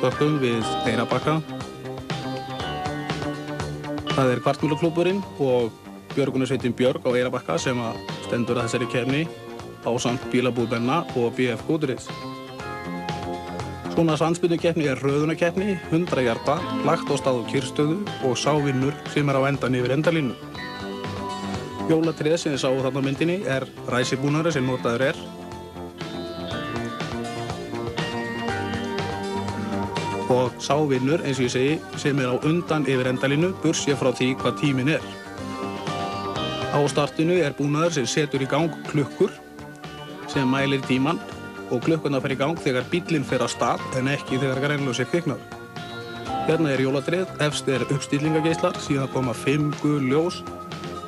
Vatnsbökkum við Eyrarbakka. Það kvartmýluklúbburinn og björgunarsveitin Björg á Eyrarbakka sem stendur að þessari keppni ásamt bílabúð Benna og BF Goodrich. Svona sandspyrnukeppni röðunarkeppni, 100 jarða, lagt á stað á kyrrstöðu og sá vinnur sem á endan yfir endalínu. Jólatréð sem þið sáu þarna á myndinni ræsibúnaður sem notaður og sá vinnur, eins og ég segi, sem á undan yfir endalínu, burtséð frá því hvað tíminn Á startinu búnaður sem setur í gang klukkur sem mælir tímann og klukkurnar fer í gang þegar bíllinn fer af stað en ekki þegar grænljósið kviknar. Hérna jólatréð, efst uppstillingageislar, síðan koma 5 gul ljós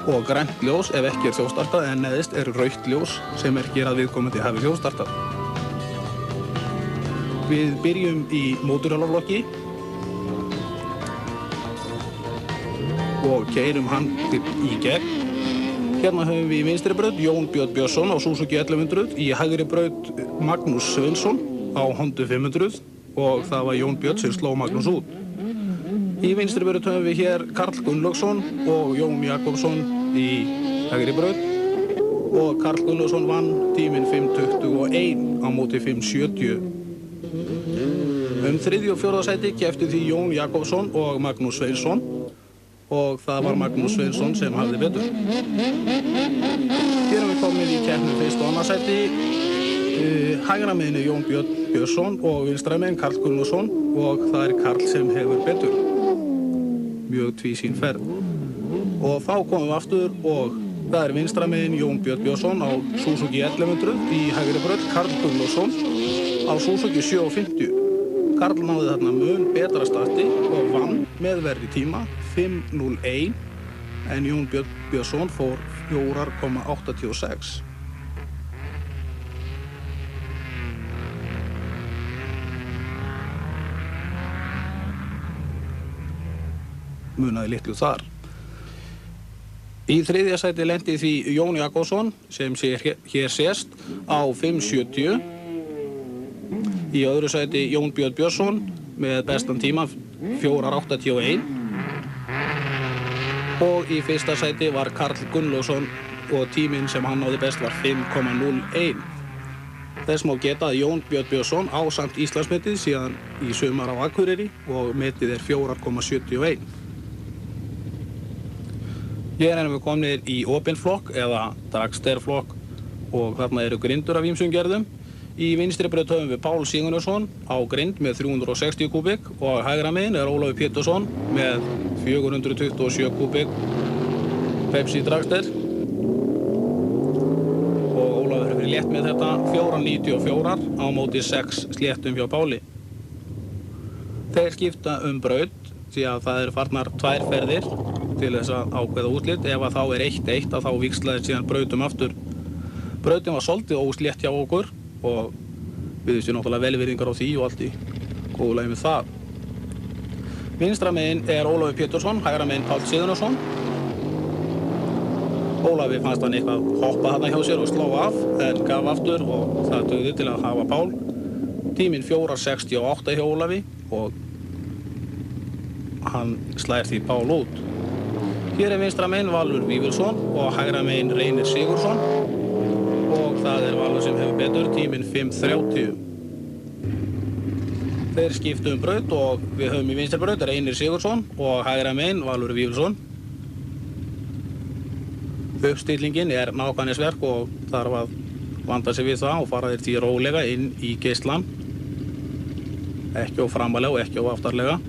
og grænt ljós ef ekki þjóðstartað en neðst rautt ljós sem merkir að viðkomandi hafi þjóðstartað. Við byrjum í mótorhjólaflokki og keyrum hann í gegn. Hérna höfum við í vinstri braut Jón Björn Björnsson á Suzuki 1100, í hægri braut Magnús Sveinsson á Honda 500 og það var Jón Björn sem sló Magnús út. Í vinstri braut höfum við hér Karl Gunnlaugsson og Jón Jakobsson í hægri braut og Karl Gunnlaugsson vann tíminn 5:21 á móti 5:70. Þriðja og fjórða sæti kepptu því Jón Jakobsson og Magnús Sveinsson og það var Magnús Sveinsson sem hafði betur. Hér við komin í keppni fyrst og annað sæti. Hægra megin Jón Björn Björnsson og vinstra megin Karl Gunnlaugsson og það Karl sem hefur betur. Mjög tvísýn ferð. Og þá komum við aftur og það vinstra megin Jón Björn Björnsson á Suzuki 1100, í hægri braut Karl Gunnlaugsson á Suzuki 750. Karl náði þarna mun betra starti og vann með verri tíma 5:01 en Jón Björn Björnsson fór 4:86. Munaði litlu þar. Í þriðja sæti lenti því Jón Jakobsson sem hér sést á 5:70. Í öðru sæti Jón Björn Björnsson með bestan tíma 4:81 og í fyrsta sæti var Karl Gunnlaugsson og tíminn sem hann náði best var 5:01. Þess má geta að Jón Björn Björnsson á samt Íslandsmetið síðan í sumar á Akureyri og metið 4:71. Hér erum við komnir í opinflokk eða dragsterflokk og þarna grindur af ýmsum gerðum. Í vinstri braut höfum við Pál Sigurjónsson á grind með 360 kúbík og hægra megin Ólafur Pétursson með 427 kúbík Pepsi dragster. Og Ólafur hefur létt með þetta 494 á móti 6 sléttum hjá Páli. Þeir skipta braut því að það farnar 2 ferðir til þess að ákveða úrslit. Ef að þá 1:1 að þá víxlaði síðan brautum aftur. Brautin var svolítið óslétt hjá okkur og við vissum náttúrulega velvirðingar á því og allt í góðu lagi með það. Vinstra megin Ólafur Pétursson, hægra megin Páll Sigurjónsson. Ólafi fannst hann eitthvað hoppa þarna hjá sér og slá af en gaf aftur og það dugði til að hafa Pál. Tíminn 4:68 hjá Ólafi og hann slær því Pál út. Hér vinstra megin Valur Vífilsson og hægra megin Reynir Sigurðsson og það Valur sem hefur betur, tíminn 5:30. Þeir skiptu braut og við höfum í vinstri braut Reynir Sigurðsson og hægra megin Valur Vífilsson. Uppstillingin nákvæmnisverk og þarf að vanda sig við það og fara þeir því rólega inn í geislan. Ekki of framalega og ekki of aftarlega.